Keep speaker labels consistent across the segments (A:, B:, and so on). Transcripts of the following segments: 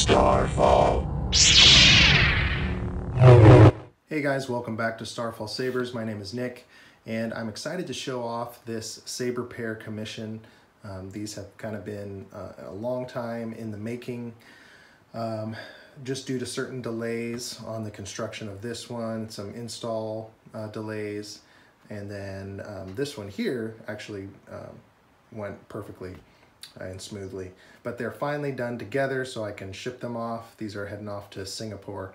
A: Starfall.
B: Hey guys, welcome back to Starfall Sabers. My name is Nick, and I'm excited to show off this Saber pair commission. These have kind of been a long time in the making, just due to certain delays on the construction of this one, some install delays, and then this one here actually went perfectly and smoothly. But they're finally done together, so I can ship them off. These are heading off to Singapore.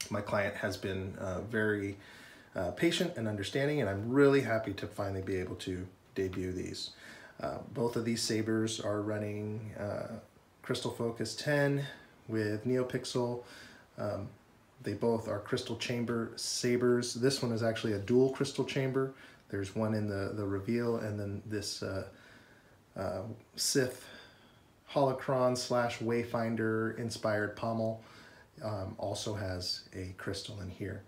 B: My client has been very patient and understanding, and I'm really happy to finally be able to debut these. Both of these sabers are running Crystal Focus 10 with NeoPixel. They both are crystal chamber sabers. This one is actually a dual crystal chamber. There's one in the reveal, and then this Sith holocron / wayfinder inspired pommel also has a crystal in here.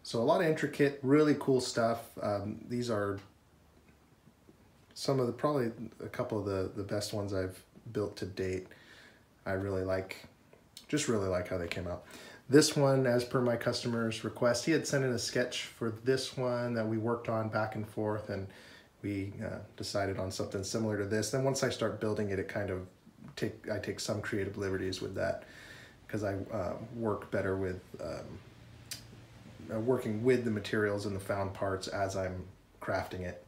B: So a lot of intricate, really cool stuff. These are some of the, probably a couple of the best ones I've built to date. I really like, just really like how they came out. This one, as per my customer's request, he had sent in a sketch for this one that we worked on back and forth, and we decided on something similar to this. Then once I start building it, it kind of I take some creative liberties with that, because I work better with working with the materials and the found parts as I'm crafting it.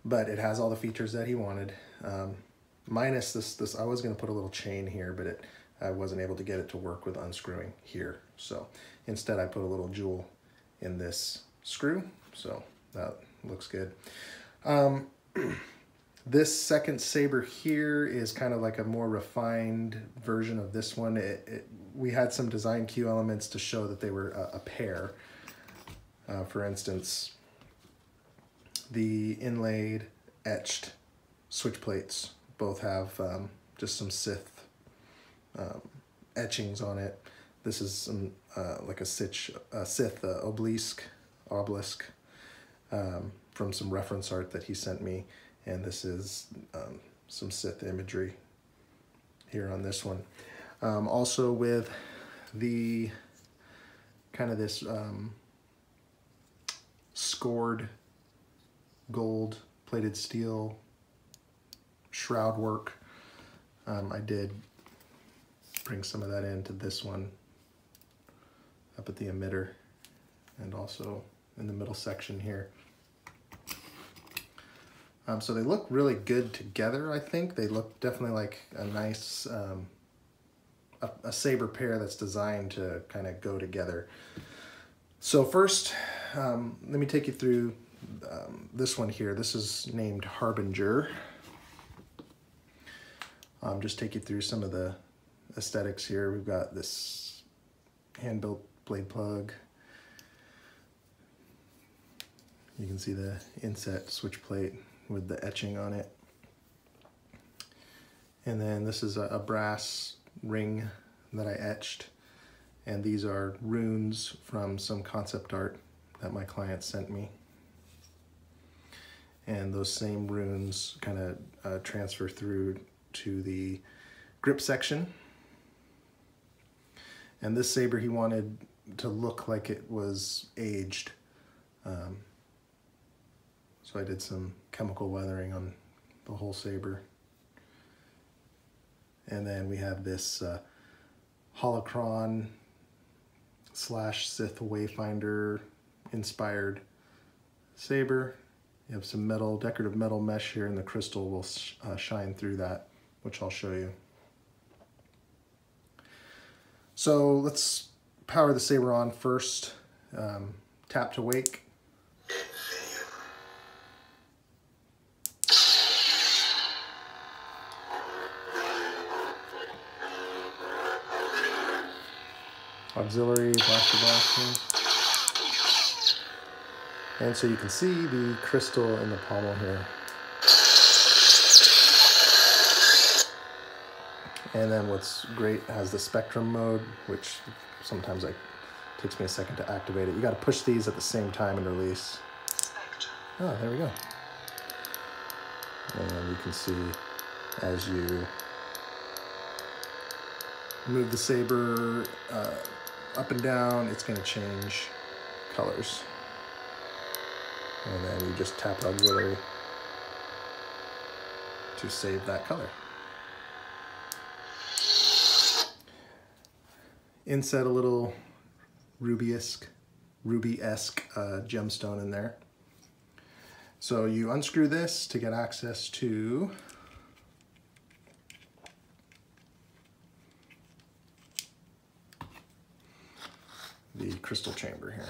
B: But it has all the features that he wanted, minus this. I was going to put a little chain here, but I wasn't able to get it to work with unscrewing here. So instead I put a little jewel in this screw, so that looks good. This second saber here is kind of like a more refined version of this one. We had some design cue elements to show that they were a pair. For instance, the inlaid etched switch plates both have just some Sith etchings on it. This is some like a Sith obelisk from some reference art that he sent me, and this is some Sith imagery here on this one. Also with the kind of this scored gold plated steel shroud work. I did bring some of that into this one up at the emitter and also in the middle section here. So they look really good together, I think. They look definitely like a nice, a saber pair that's designed to kind of go together. So first, let me take you through this one here. This is named Harbinger. Just take you through some of the aesthetics here. We've got this hand-built blade plug. You can see the inset switch plate with the etching on it. And then this is a brass ring that I etched. And these are runes from some concept art that my client sent me. And those same runes kind of transfer through to the grip section. And this saber he wanted to look like it was aged. So I did some chemical weathering on the whole saber. And then we have this holocron / Sith wayfinder inspired saber. You have some metal, decorative metal mesh here, and the crystal will shine through that, which I'll show you. So let's power the saber on first. Tap to wake. Auxiliary blaster blasting. And so you can see the crystal in the pommel here. And then what's great has the spectrum mode, which sometimes takes me a second to activate it. You got to push these at the same time and release. Oh, there we go. And you can see as you move the Saber up and down, it's going to change colors. And then you just tap auxiliary to save that color. Inset a little ruby-esque gemstone in there. So you unscrew this to get access to the crystal chamber here.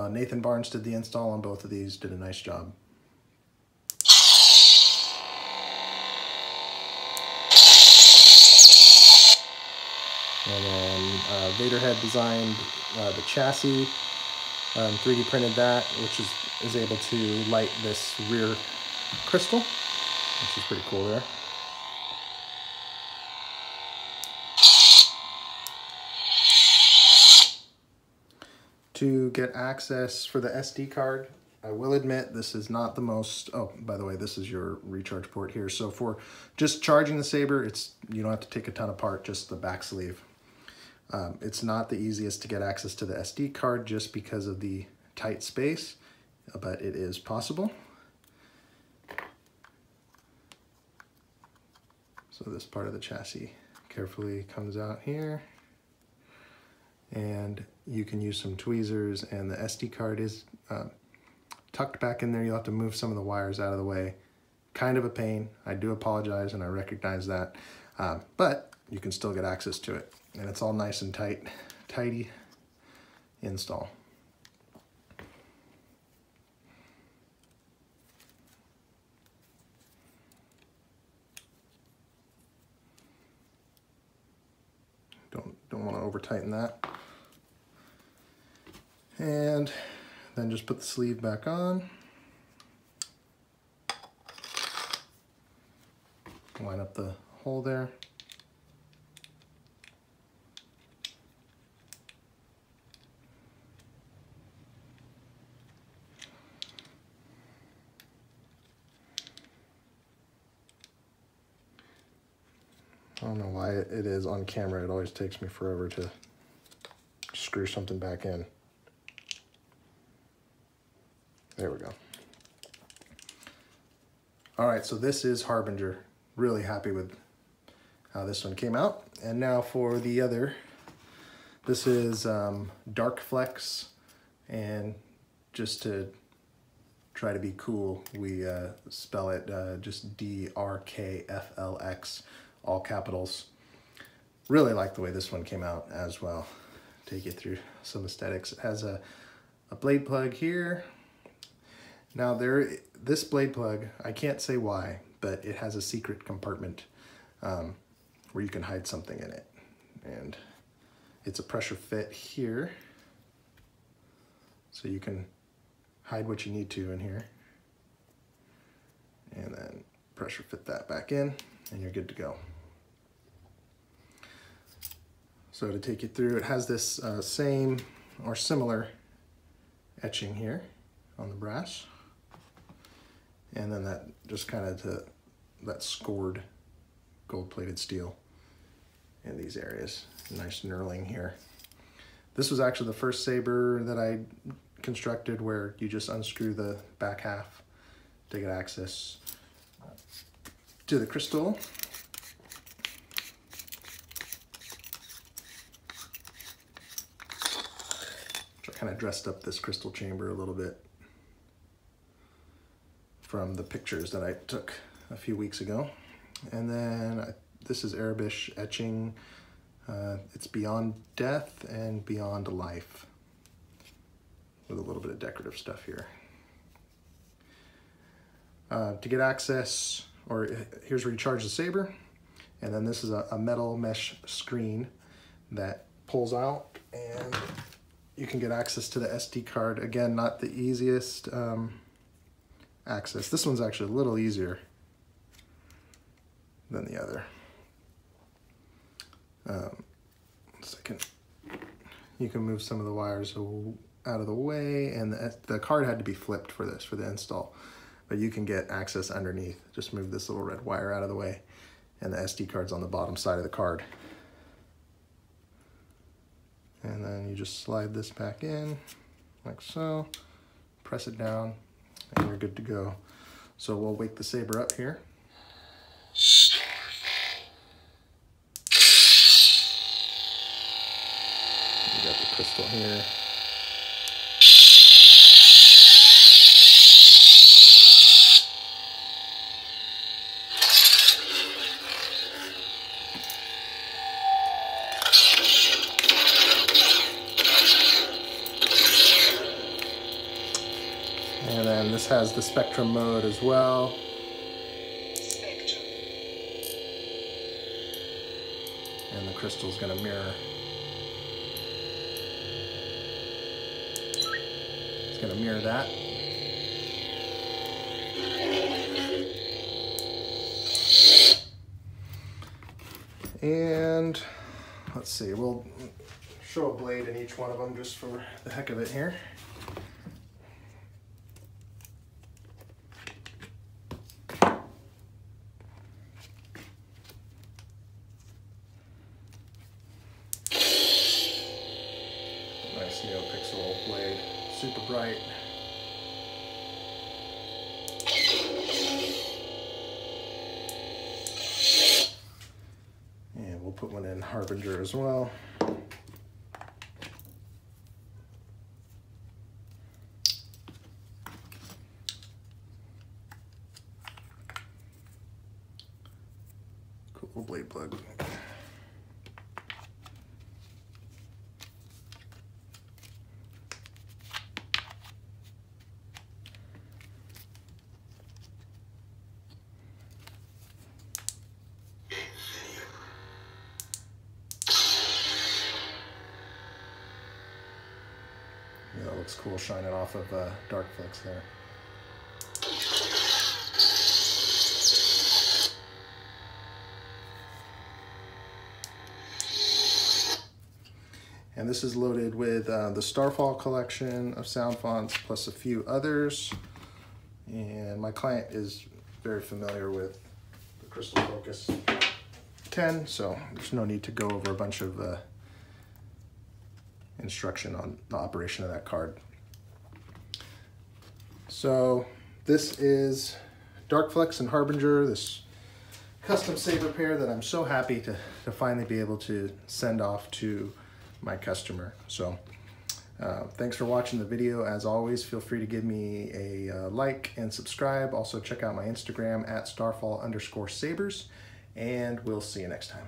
B: Nathan Barnes did the install on both of these, did a nice job. And then Vader had designed the chassis, 3D printed that, which is able to light this rear crystal, which is pretty cool there. To get access for the SD card, I will admit this is not the most, oh, by the way, this is your recharge port here. So for just charging the Saber, you don't have to take a ton apart, just the back sleeve. It's not the easiest to get access to the SD card just because of the tight space, but it is possible. So this part of the chassis carefully comes out here, and you can use some tweezers, and the SD card is tucked back in there. You'll have to move some of the wires out of the way. Kind of a pain. I do apologize, and I recognize that, but you can still get access to it. And it's all nice and tidy install. Don't want to over tighten that. And then just put the sleeve back on. Line up the hole there. I don't know why it is on camera. It always takes me forever to screw something back in. There we go. All right, so this is Harbinger. Really happy with how this one came out. And now for the other, this is DRKFLX, and just to try to be cool, we spell it just DRKFLX. All capitals. Really like the way this one came out as well. Take you through some aesthetics. It has a blade plug here. Now this blade plug, I can't say why, but it has a secret compartment where you can hide something in it. And it's a pressure fit here. So you can hide what you need to in here. And then pressure fit that back in, and you're good to go. So to take you through, it has this same or similar etching here on the brass. And then that just kind of that scored gold-plated steel in these areas. Nice knurling here. This was actually the first Saber that I constructed where you just unscrew the back half to get access to the crystal. I kind of dressed up this crystal chamber a little bit from the pictures that I took a few weeks ago. And then this is Arabish etching. It's Beyond Death and Beyond Life, with a little bit of decorative stuff here. To get access, or here's where you charge the Saber, and then this is a metal mesh screen that pulls out, and you can get access to the SD card. Again, not the easiest access. This one's actually a little easier than the other. Second, you can move some of the wires out of the way, and the card had to be flipped for this, for the install, but you can get access underneath. Just move this little red wire out of the way, and the SD card's on the bottom side of the card. And then you just slide this back in like so, press it down, and you're good to go. So we'll wake the Saber up here. You got the crystal here. And then this has the spectrum mode as well. Spectrum. And the crystal's going to mirror. It's going to mirror that. And let's see, we'll show a blade in each one of them just for the heck of it here. Nice NeoPixel blade, super bright. And we'll put one in Harbinger as well. Cool blade plug. Yeah, that looks cool shining off of DRKFLX there. And this is loaded with the Starfall collection of sound fonts plus a few others. And my client is very familiar with the Crystal Focus 10, so there's no need to go over a bunch of instruction on the operation of that card. So this is DRKFLX and Harbinger, this custom Saber pair that I'm so happy to finally be able to send off to my customer. So thanks for watching the video. As always, feel free to give me a like and subscribe. Also check out my Instagram at @Starfall_Sabers, and we'll see you next time.